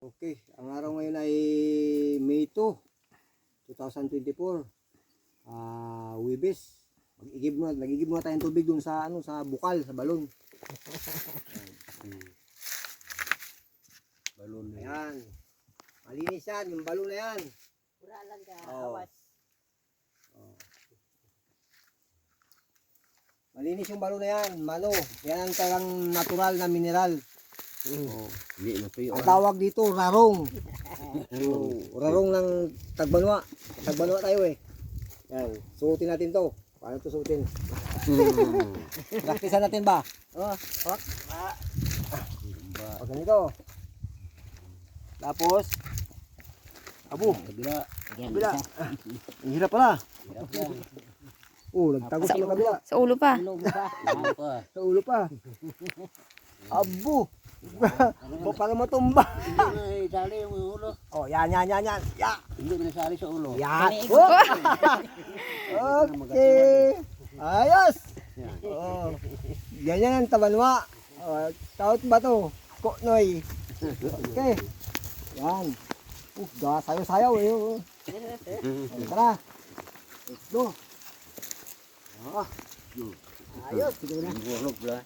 Okay, ang araw ngayon ay May 2, 2024. Wibis. Nagigib muna tayong tubig dun sa sa bukal, sa balon. Balon. Ayan. Malinis yan, yung balon na yan. Pura lang ka, Oh. awas. Malinis yung balon na yan, yan ang talagang natural na mineral. Hindi natuyo. Ang tawag dito, rarong. Rarong ng tagbanwa. Tagbanwa tayo eh. Yan, suotin natin to. Paano to suotin? Praktisan natin ba? O ganito. Tapos, Kabila. kabila. Ang hirap pala. Hirap yan. Nagtagos sa kabila. Sa ulo pa. Ano pa? Sa ulo pa. Abo. Para matumba. Hindi na isali yung ulo. Yan. Ya. Hindi mo nasali sa ulo. Yan. Okay. Ayos. Yan. Ganyan ang tabanwa. Taot ba to? Koknoy. Okay. Yan. Sayaw-sayaw eh. Tara. Let's go. Ayos. Yung ulog lang.